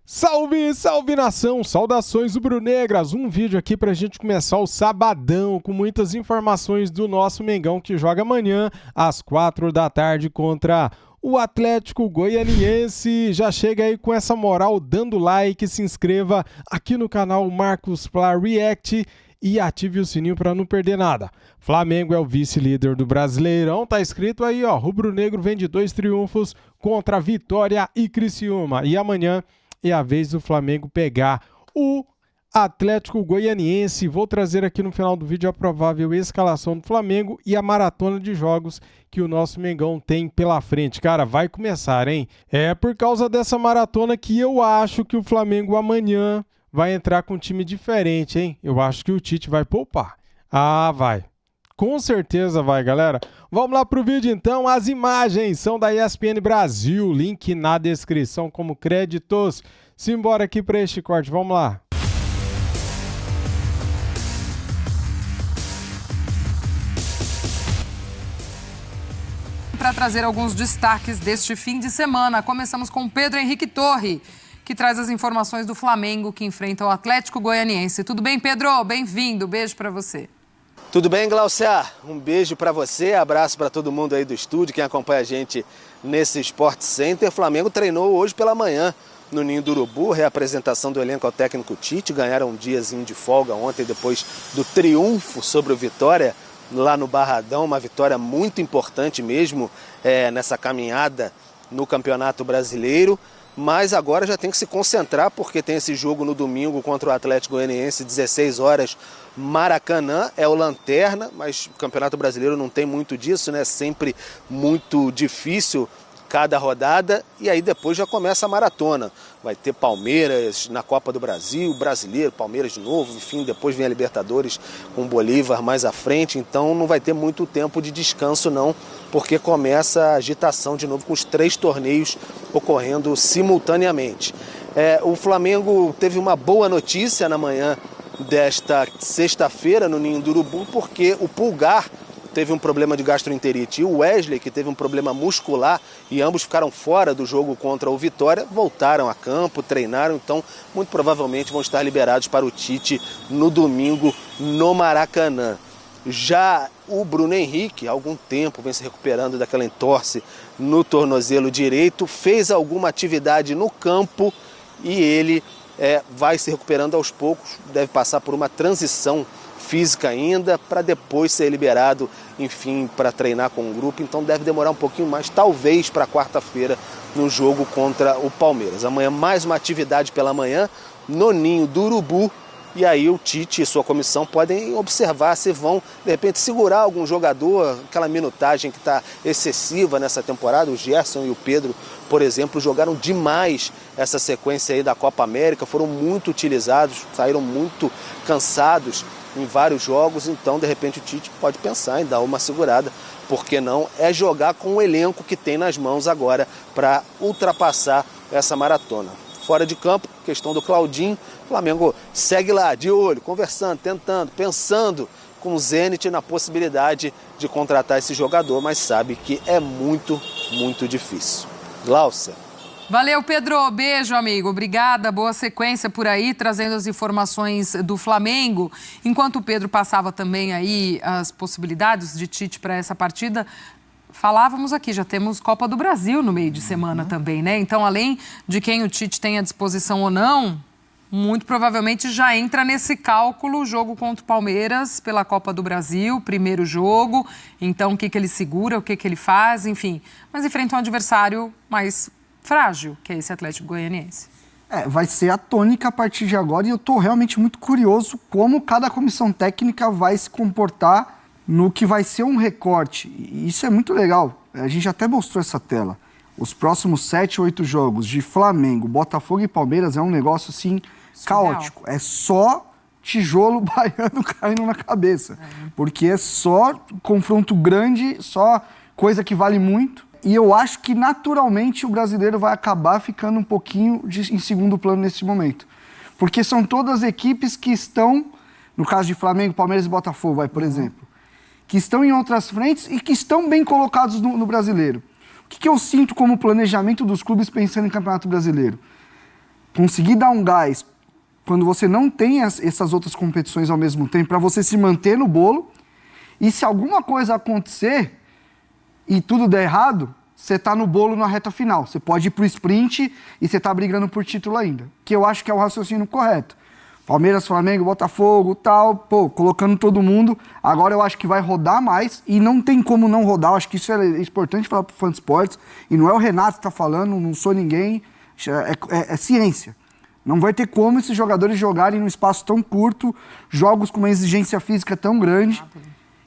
Salve, salve nação, saudações rubro-negras, um vídeo aqui pra gente começar o sabadão com muitas informações do nosso Mengão que joga amanhã às 4 da tarde contra o Atlético Goianiense. Já chega aí com essa moral, dando like, se inscreva aqui no canal Marcos Pla React e ative o sininho para não perder nada. Flamengo é o vice-líder do Brasileirão, tá escrito aí, ó, rubro-negro vem de 2 triunfos contra Vitória e Criciúma. E amanhã é a vez do Flamengo pegar o Atlético Goianiense. Vou trazer aqui no final do vídeo a provável escalação do Flamengo e a maratona de jogos que o nosso Mengão tem pela frente. Cara, vai começar, hein? É por causa dessa maratona que eu acho que o Flamengo amanhã vai entrar com um time diferente, hein? Eu acho que o Tite vai poupar. Ah, vai. Com certeza vai, galera. Vamos lá pro vídeo então. As imagens são da ESPN Brasil. Link na descrição como créditos. Simbora aqui para este corte. Vamos lá. Para trazer alguns destaques deste fim de semana, começamos com Pedro Henrique Torre, que traz as informações do Flamengo que enfrenta o Atlético Goianiense. Tudo bem, Pedro? Bem-vindo. Beijo para você. Tudo bem, Glaucia? Um beijo para você, abraço para todo mundo aí do estúdio, quem acompanha a gente nesse Sport Center. O Flamengo treinou hoje pela manhã no Ninho do Urubu, reapresentação do elenco ao técnico Tite. Ganharam um diazinho de folga ontem depois do triunfo sobre o Vitória lá no Barradão, uma vitória muito importante mesmo nessa caminhada no Campeonato Brasileiro. Mas agora já tem que se concentrar porque tem esse jogo no domingo contra o Atlético Goianiense, 16 horas, Maracanã. É o lanterna, mas o Campeonato Brasileiro não tem muito disso, né? Sempre muito difícil cada rodada. E aí depois já começa a maratona. Vai ter Palmeiras na Copa do Brasil, Brasileiro, Palmeiras de novo. Enfim, depois vem a Libertadores com o Bolívar mais à frente. Então não vai ter muito tempo de descanso não, porque começa a agitação de novo com os 3 torneios ocorrendo simultaneamente. O Flamengo teve uma boa notícia na manhã desta sexta-feira no Ninho do Urubu, porque o Pulgar teve um problema de gastroenterite e o Wesley, que teve um problema muscular, e ambos ficaram fora do jogo contra o Vitória, voltaram a campo, treinaram, então muito provavelmente vão estar liberados para o Tite no domingo no Maracanã. Já o Bruno Henrique, há algum tempo, vem se recuperando daquela entorse no tornozelo direito, fez alguma atividade no campo e ele vai se recuperando aos poucos, deve passar por uma transição física ainda, para depois ser liberado, enfim, para treinar com o grupo. Então deve demorar um pouquinho mais, talvez para quarta-feira, no jogo contra o Palmeiras. Amanhã mais uma atividade pela manhã no Ninho do Urubu. E aí o Tite e sua comissão podem observar se vão, de repente, segurar algum jogador, aquela minutagem que está excessiva nessa temporada. O Gerson e o Pedro, por exemplo, jogaram demais essa sequência aí da Copa América, foram muito utilizados, saíram muito cansados em vários jogos, então de repente o Tite pode pensar em dar uma segurada, por que não? É jogar com o elenco que tem nas mãos agora para ultrapassar essa maratona. Fora de campo, questão do Claudinho, o Flamengo segue lá, de olho, conversando, tentando, pensando com o Zenit na possibilidade de contratar esse jogador, mas sabe que é muito, muito difícil. Glaucia. Valeu, Pedro. Beijo, amigo. Obrigada. Boa sequência por aí, trazendo as informações do Flamengo. Enquanto o Pedro passava também aí as possibilidades de Tite para essa partida, falávamos aqui, já temos Copa do Brasil no meio de semana também, né? Então, além de quem o Tite tem à disposição ou não, muito provavelmente já entra nesse cálculo o jogo contra o Palmeiras pela Copa do Brasil, primeiro jogo. Então, o que ele segura, o que ele faz, enfim. Mas enfrenta um adversário mais frágil, que é esse Atlético Goianiense. Vai ser a tônica a partir de agora e eu estou realmente muito curioso como cada comissão técnica vai se comportar no que vai ser um recorte. E isso é muito legal. A gente até mostrou essa tela. Os próximos 7, 8 jogos de Flamengo, Botafogo e Palmeiras é um negócio assim caótico. É só tijolo baiano caindo na cabeça. Porque é só confronto grande, só coisa que vale muito. E eu acho que, naturalmente, o brasileiro vai acabar ficando um pouquinho em segundo plano nesse momento. Porque são todas equipes que estão, no caso de Flamengo, Palmeiras e Botafogo, por exemplo, que estão em outras frentes e que estão bem colocados no brasileiro. O que eu sinto como planejamento dos clubes pensando em Campeonato Brasileiro? conseguir dar um gás quando você não tem essas outras competições ao mesmo tempo, para você se manter no bolo. E se alguma coisa acontecer e tudo der errado, você tá no bolo na reta final. Você pode ir pro sprint e você tá brigando por título ainda. Que eu acho que é o raciocínio correto. Palmeiras, Flamengo, Botafogo, tal, colocando todo mundo. Agora eu acho que vai rodar mais e não tem como não rodar. Eu acho que isso é importante falar pro fã de esportes. E não é o Renato que tá falando, não sou ninguém. É ciência. Não vai ter como esses jogadores jogarem num espaço tão curto, jogos com uma exigência física tão grande.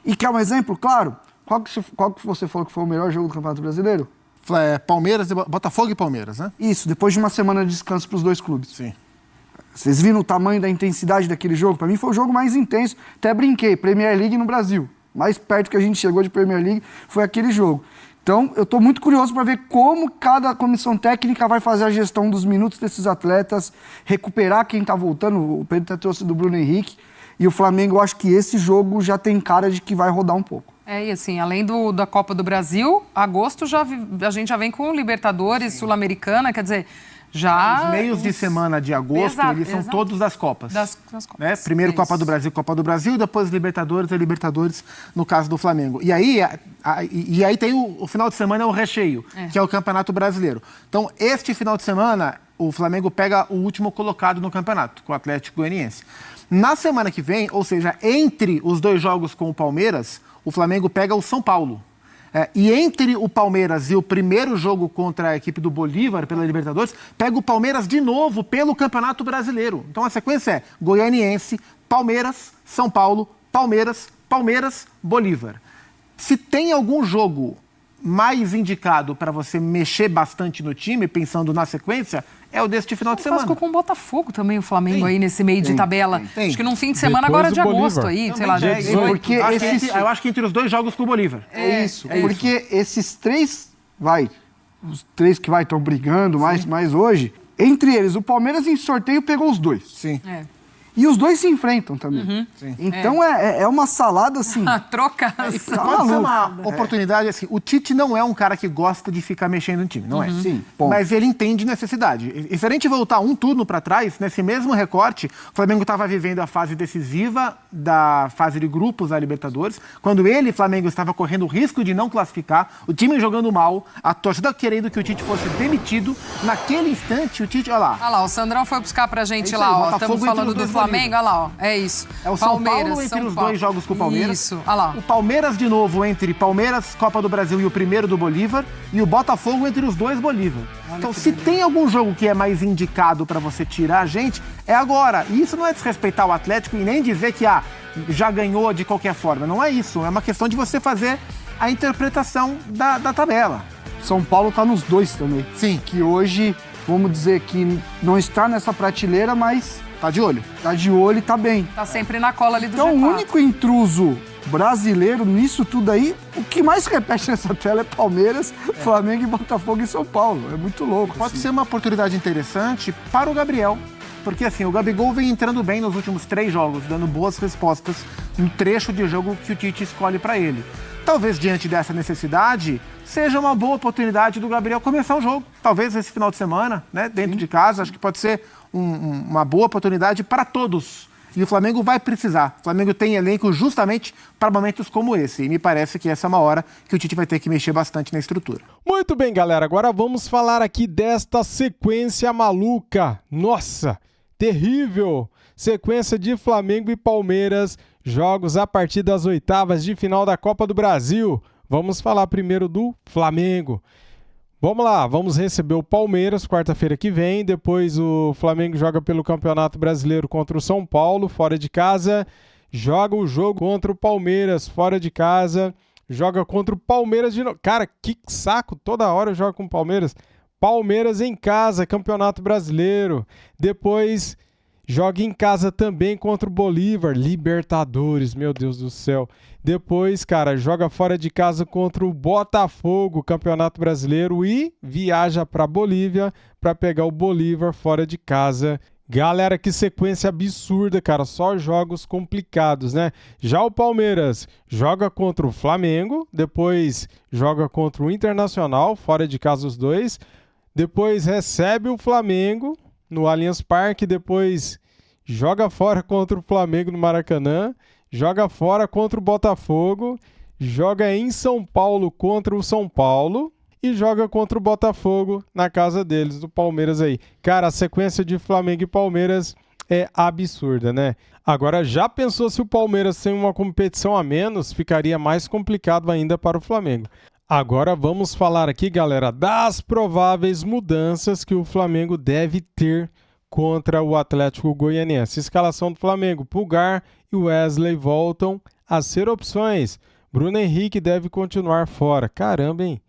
E quer um exemplo? Claro. Qual que você falou que foi o melhor jogo do Campeonato Brasileiro? Palmeiras, Botafogo e Palmeiras, né? Isso, depois de uma semana de descanso para os dois clubes. Sim. Vocês viram o tamanho da intensidade daquele jogo? Para mim foi o jogo mais intenso. Até brinquei, Premier League no Brasil. Mais perto que a gente chegou de Premier League foi aquele jogo. Então, eu estou muito curioso para ver como cada comissão técnica vai fazer a gestão dos minutos desses atletas, recuperar quem está voltando. O Pedro até trouxe do Bruno Henrique. E o Flamengo, eu acho que esse jogo já tem cara de que vai rodar um pouco. E assim, além da Copa do Brasil, agosto a gente já vem com Libertadores, Sul-Americana, quer dizer, já... Os meios de semana de agosto, eles são todos das Copas. Das Copas. Né? Primeiro Copa do Brasil, depois Libertadores e Libertadores, no caso do Flamengo. E aí tem o final de semana, é o recheio, que é o Campeonato Brasileiro. Então, este final de semana, o Flamengo pega o último colocado no campeonato, com o Atlético Goianiense. Na semana que vem, ou seja, entre os dois jogos com o Palmeiras, o Flamengo pega o São Paulo. E entre o Palmeiras e o primeiro jogo contra a equipe do Bolívar, pela Libertadores, pega o Palmeiras de novo pelo Campeonato Brasileiro. Então a sequência é Goianiense, Palmeiras, São Paulo, Palmeiras, Bolívar. Se tem algum jogo mais indicado para você mexer bastante no time, pensando na sequência, é o deste final de semana. Clássico com o Botafogo também, o Flamengo aí nesse meio de tabela. Tem. Acho que num fim de semana Depois agora de agosto Bolívar. aí, Também sei lá. já é. Porque Eu acho que entre os dois jogos com o Bolívar. Porque esses três, os três que estão brigando mais hoje, entre eles, o Palmeiras em sorteio pegou os dois. Sim. E os dois se enfrentam também. Então é uma salada assim. Trocação. Pode ser uma oportunidade, assim, o Tite não é um cara que gosta de ficar mexendo no time, não é? Sim, ponto. Mas ele entende necessidade. E se a gente voltar um turno para trás, nesse mesmo recorte, o Flamengo estava vivendo a fase decisiva da fase de grupos da Libertadores, quando ele, Flamengo, estava correndo o risco de não classificar, o time jogando mal, a torcida querendo que o Tite fosse demitido. Naquele instante, o Tite, olha lá. Olha lá, o Sandrão foi buscar pra gente isso lá, aí, ó. Botafogo Estamos falando do Flamengo, olha lá, ó. É isso. É o São Paulo entre os dois jogos com o Palmeiras. Isso, olha lá. O Palmeiras de novo entre Palmeiras, Copa do Brasil e o primeiro do Bolívar. E o Botafogo entre os dois Bolívar. Então, se tem algum jogo que é mais indicado para você tirar a gente, é agora. E isso não é desrespeitar o Atlético e nem dizer que já ganhou de qualquer forma. Não é isso. É uma questão de você fazer a interpretação da tabela. São Paulo tá nos dois também. Sim. Que hoje, vamos dizer que não está nessa prateleira, mas... Tá de olho? Tá de olho e tá bem. Tá sempre na cola ali do Então, G4. o único intruso brasileiro nisso tudo aí, o que mais repete nessa tela é Palmeiras, Flamengo e Botafogo e São Paulo. É muito louco. Pode ser uma oportunidade interessante para o Gabriel. Porque assim, o Gabigol vem entrando bem nos últimos 3 jogos, dando boas respostas no trecho de jogo que o Tite escolhe para ele. Talvez diante dessa necessidade, seja uma boa oportunidade do Gabriel começar o jogo. Talvez esse final de semana, né, dentro de casa, acho que pode ser uma boa oportunidade para todos. E o Flamengo vai precisar. O Flamengo tem elenco justamente para momentos como esse. E me parece que essa é uma hora que o Tite vai ter que mexer bastante na estrutura. Muito bem, galera. Agora vamos falar aqui desta sequência maluca. Nossa, terrível! Sequência de Flamengo e Palmeiras. Jogos a partir das oitavas de final da Copa do Brasil. Vamos falar primeiro do Flamengo. Vamos lá, vamos receber o Palmeiras quarta-feira que vem, depois o Flamengo joga pelo Campeonato Brasileiro contra o São Paulo, fora de casa, joga o jogo contra o Palmeiras, fora de casa, joga contra o Palmeiras de novo. Cara, que saco, toda hora joga com o Palmeiras. Palmeiras em casa, Campeonato Brasileiro, depois joga em casa também contra o Bolívar, Libertadores, meu Deus do céu. Depois, cara, joga fora de casa contra o Botafogo, Campeonato Brasileiro, e viaja para Bolívia para pegar o Bolívar fora de casa. Galera, que sequência absurda, cara, só jogos complicados, né? Já o Palmeiras joga contra o Flamengo, depois joga contra o Internacional, fora de casa os dois, depois recebe o Flamengo, no Allianz Parque, depois joga fora contra o Flamengo no Maracanã, joga fora contra o Botafogo, joga em São Paulo contra o São Paulo e joga contra o Botafogo na casa deles, do Palmeiras aí. Cara, a sequência de Flamengo e Palmeiras é absurda, né? Agora, já pensou se o Palmeiras tem uma competição a menos, ficaria mais complicado ainda para o Flamengo. Agora vamos falar aqui, galera, das prováveis mudanças que o Flamengo deve ter contra o Atlético Goianiense. Escalação do Flamengo: Pulgar e Wesley voltam a ser opções. Bruno Henrique deve continuar fora. Caramba, hein?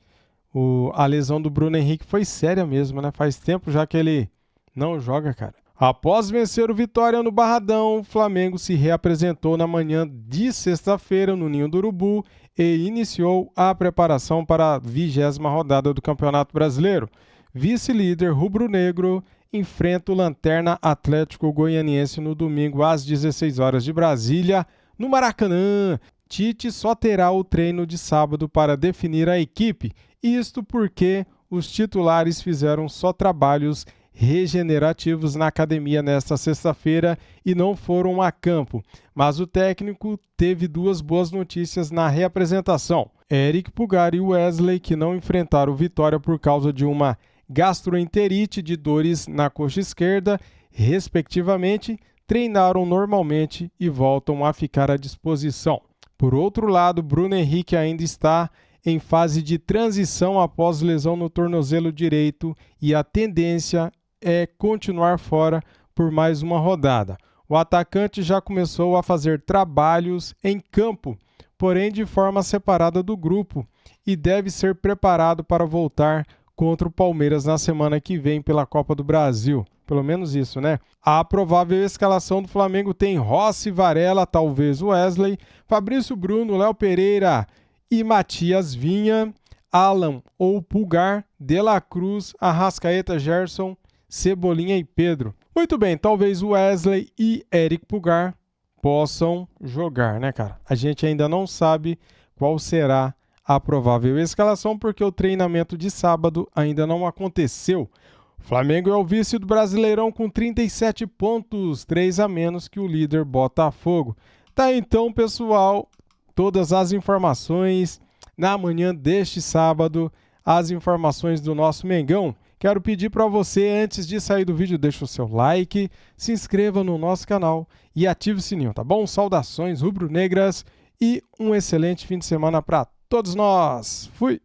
A lesão do Bruno Henrique foi séria mesmo, né? Faz tempo já que ele não joga, cara. Após vencer o Vitória no Barradão, o Flamengo se reapresentou na manhã de sexta-feira no Ninho do Urubu e iniciou a preparação para a 20ª rodada do Campeonato Brasileiro. Vice-líder rubro-negro enfrenta o Lanterna Atlético Goianiense no domingo às 16 horas de Brasília, no Maracanã. Tite só terá o treino de sábado para definir a equipe, isto porque os titulares fizeram só trabalhos regenerativos na academia nesta sexta-feira e não foram a campo. Mas o técnico teve duas boas notícias na reapresentação. Eric Pulgar e Wesley, que não enfrentaram o Vitória por causa de uma gastroenterite de dores na coxa esquerda, respectivamente, treinaram normalmente e voltam a ficar à disposição. Por outro lado, Bruno Henrique ainda está em fase de transição após lesão no tornozelo direito e a tendência é continuar fora por mais uma rodada. O atacante já começou a fazer trabalhos em campo, porém de forma separada do grupo, e deve ser preparado para voltar contra o Palmeiras na semana que vem pela Copa do Brasil. Pelo menos isso, né? A provável escalação do Flamengo tem Rossi, Varela, talvez Wesley, Fabrício Bruno, Léo Pereira e Matias Vinha, Alan ou Pulgar, De La Cruz, Arrascaeta, Gerson, Cebolinha e Pedro. Muito bem, talvez Wesley e Eric Pulgar possam jogar, né, cara? A gente ainda não sabe qual será a provável escalação porque o treinamento de sábado ainda não aconteceu. O Flamengo é o vice do Brasileirão com 37 pontos, 3 a menos que o líder Botafogo. Tá então, pessoal, todas as informações na manhã deste sábado, as informações do nosso Mengão. Quero pedir para você, antes de sair do vídeo, deixa o seu like, se inscreva no nosso canal e ative o sininho, tá bom? Saudações rubro-negras e um excelente fim de semana para todos nós. Fui!